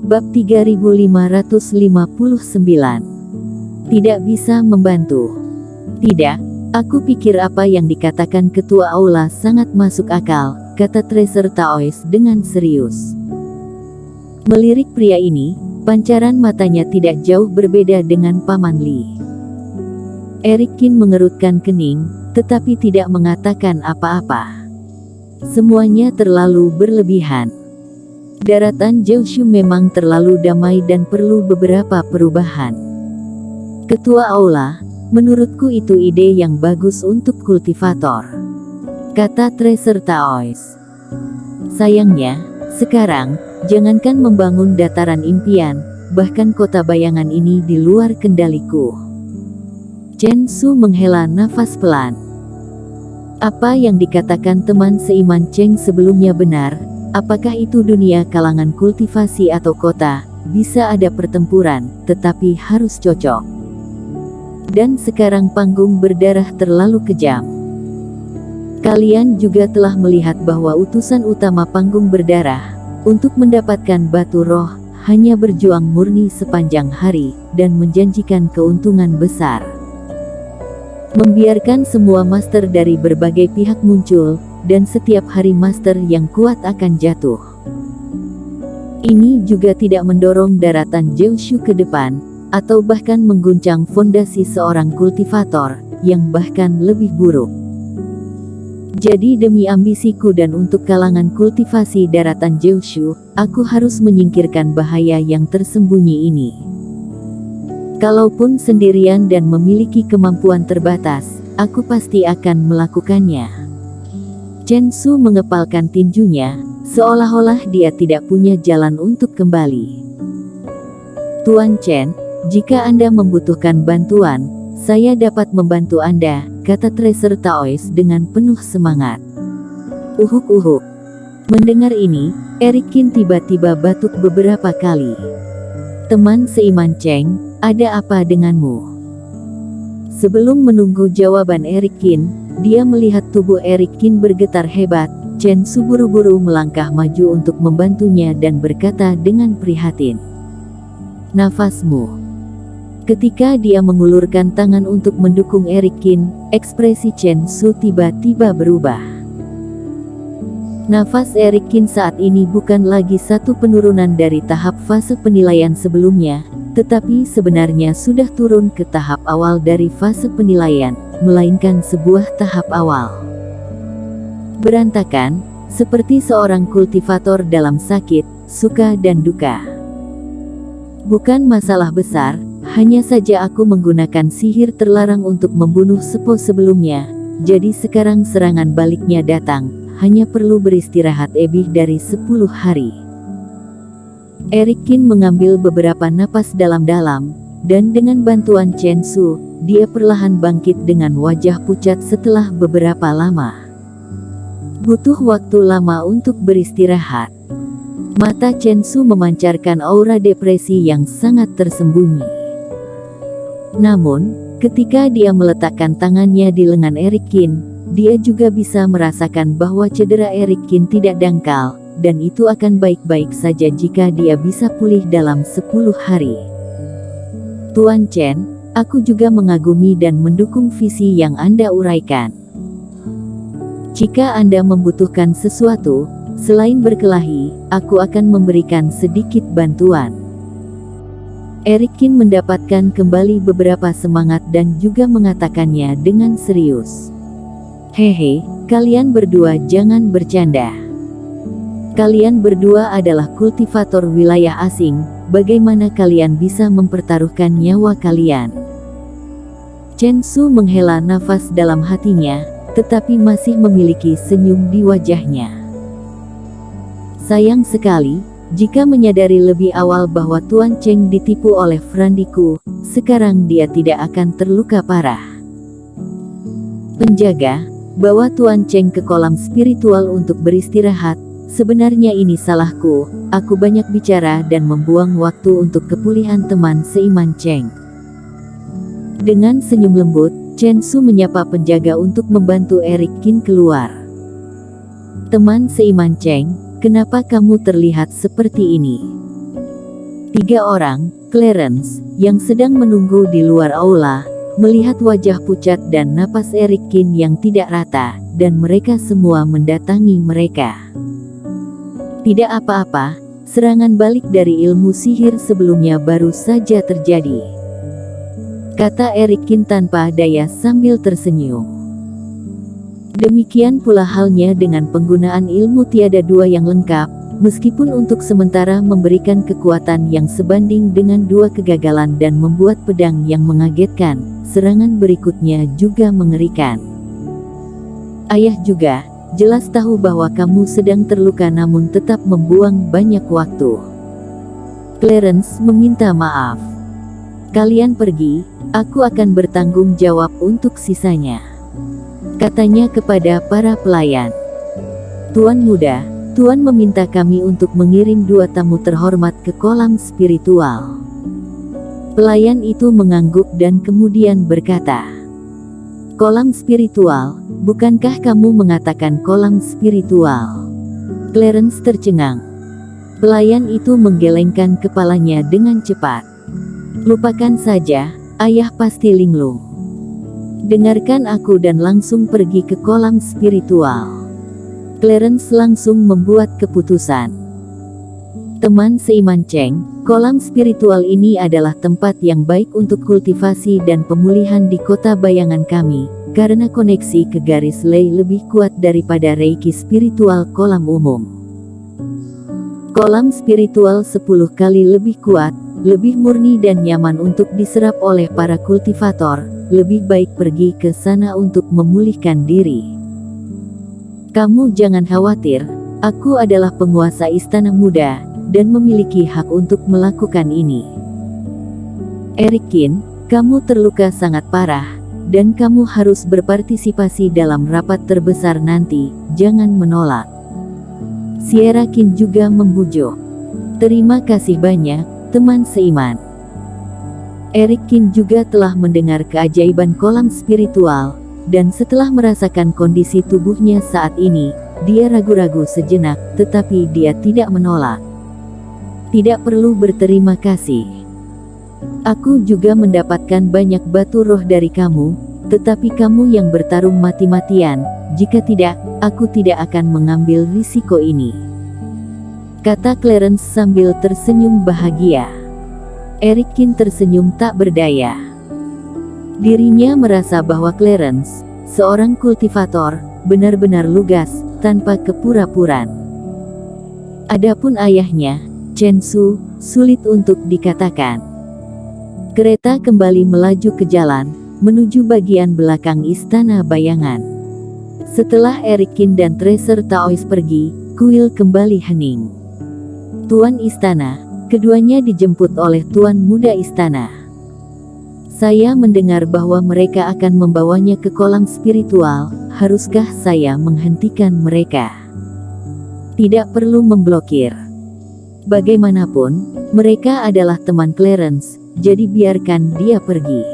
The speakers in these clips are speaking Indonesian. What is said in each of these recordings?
Bab 3559. Tidak bisa membantu. Tidak, aku pikir apa yang dikatakan ketua aula sangat masuk akal, kata Tracer Taois dengan serius. Melirik pria ini, pancaran matanya tidak jauh berbeda dengan Paman Li. Eric Qin mengerutkan kening, tetapi tidak mengatakan apa-apa. Semuanya terlalu berlebihan. Daratan Jiushu memang terlalu damai dan perlu beberapa perubahan. Ketua aula, menurutku itu ide yang bagus untuk kultivator, kata Tracer Taois. Sayangnya, sekarang, jangankan membangun dataran impian, bahkan kota bayangan ini di luar kendaliku. Chen Su menghela nafas pelan. Apa yang dikatakan teman seiman Cheng sebelumnya benar? Apakah itu dunia kalangan kultivasi atau kota, bisa ada pertempuran, tetapi harus cocok. Dan sekarang panggung berdarah terlalu kejam. Kalian juga telah melihat bahwa utusan utama panggung berdarah, untuk mendapatkan batu roh, hanya berjuang murni sepanjang hari, dan menjanjikan keuntungan besar. Membiarkan semua master dari berbagai pihak muncul, dan setiap hari master yang kuat akan jatuh. Ini juga tidak mendorong daratan Jiushu ke depan, atau bahkan mengguncang fondasi seorang kultivator, yang bahkan lebih buruk. Jadi demi ambisiku dan untuk kalangan kultivasi daratan Jiushu, aku harus menyingkirkan bahaya yang tersembunyi ini. Kalaupun sendirian dan memiliki kemampuan terbatas, aku pasti akan melakukannya. Chen Su mengepalkan tinjunya, seolah-olah dia tidak punya jalan untuk kembali. Tuan Chen, jika Anda membutuhkan bantuan, saya dapat membantu Anda, kata Tracer Taois dengan penuh semangat. Uhuk-uhuk. Mendengar ini, Eric Qin tiba-tiba batuk beberapa kali. Teman seiman Cheng, ada apa denganmu? Sebelum menunggu jawaban Eric Qin, dia melihat tubuh Eric Qin bergetar hebat. Chen Su buru-buru melangkah maju untuk membantunya dan berkata dengan prihatin, "Nafasmu." Ketika dia mengulurkan tangan untuk mendukung Eric Qin, ekspresi Chen Su tiba-tiba berubah. Nafas Eric Qin saat ini bukan lagi satu penurunan dari tahap fase penilaian sebelumnya, tetapi sebenarnya sudah turun ke tahap awal dari fase penilaian, melainkan sebuah tahap awal. Berantakan, seperti seorang kultivator dalam sakit, suka dan duka. Bukan masalah besar, hanya saja aku menggunakan sihir terlarang untuk membunuh Sepo sebelumnya, jadi sekarang serangan baliknya datang, hanya perlu beristirahat lebih dari 10 hari. Eric Qin mengambil beberapa napas dalam-dalam, dan dengan bantuan Chen Su, dia perlahan bangkit dengan wajah pucat setelah beberapa lama. Butuh waktu lama untuk beristirahat. Mata Chen Su memancarkan aura depresi yang sangat tersembunyi. Namun, ketika dia meletakkan tangannya di lengan Eric Qin, dia juga bisa merasakan bahwa cedera Eric Qin tidak dangkal, dan itu akan baik-baik saja jika dia bisa pulih dalam 10 hari. Tuan Chen, aku juga mengagumi dan mendukung visi yang Anda uraikan. Jika Anda membutuhkan sesuatu, selain berkelahi, aku akan memberikan sedikit bantuan. Eric Qin mendapatkan kembali beberapa semangat dan juga mengatakannya dengan serius. Hehe, kalian berdua jangan bercanda. Kalian berdua adalah kultivator wilayah asing, bagaimana kalian bisa mempertaruhkan nyawa kalian? Chen Su menghela nafas dalam hatinya, tetapi masih memiliki senyum di wajahnya. Sayang sekali, jika menyadari lebih awal bahwa Tuan Cheng ditipu oleh Frandiku, sekarang dia tidak akan terluka parah. Penjaga, bawa Tuan Cheng ke kolam spiritual untuk beristirahat. Sebenarnya ini salahku, aku banyak bicara dan membuang waktu untuk kepulihan teman seiman Cheng. Dengan senyum lembut, Chen Su menyapa penjaga untuk membantu Eric Qin keluar. Teman seiman Cheng, kenapa kamu terlihat seperti ini? 3 orang, Clarence, yang sedang menunggu di luar aula, melihat wajah pucat dan napas Erikkin yang tidak rata, dan mereka semua mendatangi mereka. Tidak apa-apa, serangan balik dari ilmu sihir sebelumnya baru saja terjadi, kata Erikkin tanpa daya sambil tersenyum. Demikian pula halnya dengan penggunaan ilmu tiada dua yang lengkap. Meskipun untuk sementara memberikan kekuatan yang sebanding dengan 2 kegagalan dan membuat pedang yang mengagetkan, serangan berikutnya juga mengerikan. Ayah juga jelas tahu bahwa kamu sedang terluka namun tetap membuang banyak waktu. Clarence meminta maaf. Kalian pergi, aku akan bertanggung jawab untuk sisanya, katanya kepada para pelayan. Tuan muda, Tuan meminta kami untuk mengirim 2 tamu terhormat ke kolam spiritual. Pelayan itu mengangguk dan kemudian berkata, kolam spiritual, bukankah kamu mengatakan kolam spiritual? Clarence tercengang. Pelayan itu menggelengkan kepalanya dengan cepat. Lupakan saja, ayah pasti linglung. Dengarkan aku dan langsung pergi ke kolam spiritual. Clarence langsung membuat keputusan. Teman seiman Cheng, kolam spiritual ini adalah tempat yang baik untuk kultivasi dan pemulihan di kota bayangan kami, karena koneksi ke garis lei lebih kuat daripada reiki spiritual kolam umum. Kolam spiritual 10 kali lebih kuat, lebih murni dan nyaman untuk diserap oleh para kultivator. Lebih baik pergi ke sana untuk memulihkan diri. Kamu jangan khawatir, aku adalah penguasa Istana Muda, dan memiliki hak untuk melakukan ini. Erikkin, kamu terluka sangat parah, dan kamu harus berpartisipasi dalam rapat terbesar nanti, jangan menolak. Sierra Kin juga membujuk. Terima kasih banyak, teman seiman. Erikkin juga telah mendengar keajaiban kolam spiritual, dan setelah merasakan kondisi tubuhnya saat ini, dia ragu-ragu sejenak, tetapi dia tidak menolak. Tidak perlu berterima kasih. Aku juga mendapatkan banyak batu roh dari kamu, tetapi kamu yang bertarung mati-matian, jika tidak, aku tidak akan mengambil risiko ini, kata Clarence sambil tersenyum bahagia. Erikkin tersenyum tak berdaya. Dirinya merasa bahwa Clarence, seorang kultivator, benar-benar lugas, tanpa kepura-puraan. Adapun ayahnya, Chen Su, sulit untuk dikatakan. Kereta kembali melaju ke jalan, menuju bagian belakang Istana Bayangan. Setelah Erikkin dan Tracer Taois pergi, kuil kembali hening. Tuan Istana, keduanya dijemput oleh Tuan Muda Istana. Saya mendengar bahwa mereka akan membawanya ke kolam spiritual, haruskah saya menghentikan mereka? Tidak perlu memblokir. Bagaimanapun, mereka adalah teman Clarence, jadi biarkan dia pergi.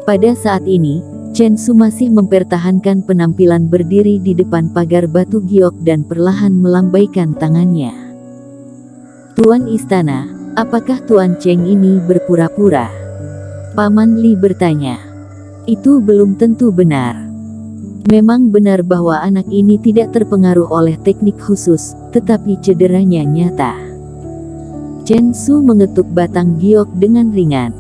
Pada saat ini, Chen Su masih mempertahankan penampilan berdiri di depan pagar batu giok dan perlahan melambaikan tangannya. Tuan Istana, apakah Tuan Cheng ini berpura-pura? Paman Li bertanya. Itu belum tentu benar. Memang benar bahwa anak ini tidak terpengaruh oleh teknik khusus, tetapi cederanya nyata. Chen Su mengetuk batang giok dengan ringan.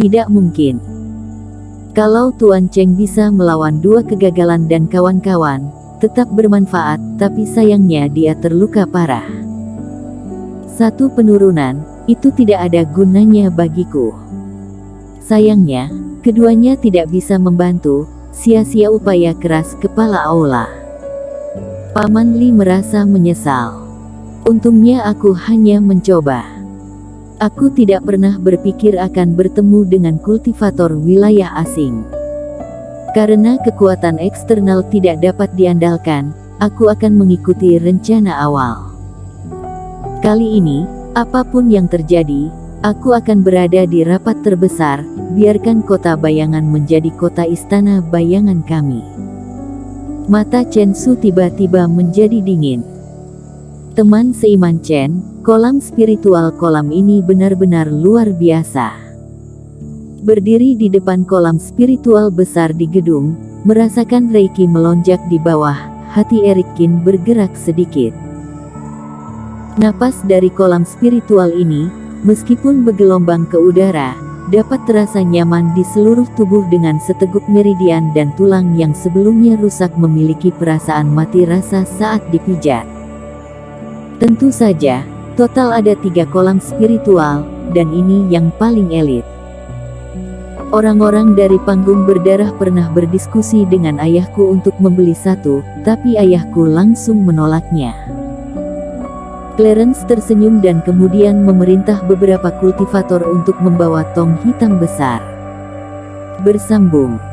Tidak mungkin. Kalau Tuan Cheng bisa melawan 2 kegagalan dan kawan-kawan, tetap bermanfaat, tapi sayangnya dia terluka parah. 1 penurunan, itu tidak ada gunanya bagiku. Sayangnya, keduanya tidak bisa membantu, sia-sia upaya keras kepala aula. Paman Li merasa menyesal. Untungnya aku hanya mencoba. Aku tidak pernah berpikir akan bertemu dengan kultivator wilayah asing. Karena kekuatan eksternal tidak dapat diandalkan, aku akan mengikuti rencana awal. Kali ini, apapun yang terjadi, aku akan berada di rapat terbesar, biarkan kota bayangan menjadi kota istana bayangan kami. Mata Chen Su tiba-tiba menjadi dingin. Teman seiman Chen, Kolam spiritual kolam ini benar-benar luar biasa. Berdiri di depan kolam spiritual besar di gedung, merasakan Reiki melonjak di bawah, hati Erikin bergerak sedikit. Napas dari kolam spiritual ini, meskipun bergelombang ke udara, dapat terasa nyaman di seluruh tubuh dengan seteguk meridian dan tulang yang sebelumnya rusak memiliki perasaan mati rasa saat dipijat. Tentu saja, total ada 3 kolam spiritual, dan ini yang paling elit. Orang-orang dari panggung berdarah pernah berdiskusi dengan ayahku untuk membeli satu, tapi ayahku langsung menolaknya. Clarence tersenyum dan kemudian memerintah beberapa kultivator untuk membawa tong hitam besar. Bersambung.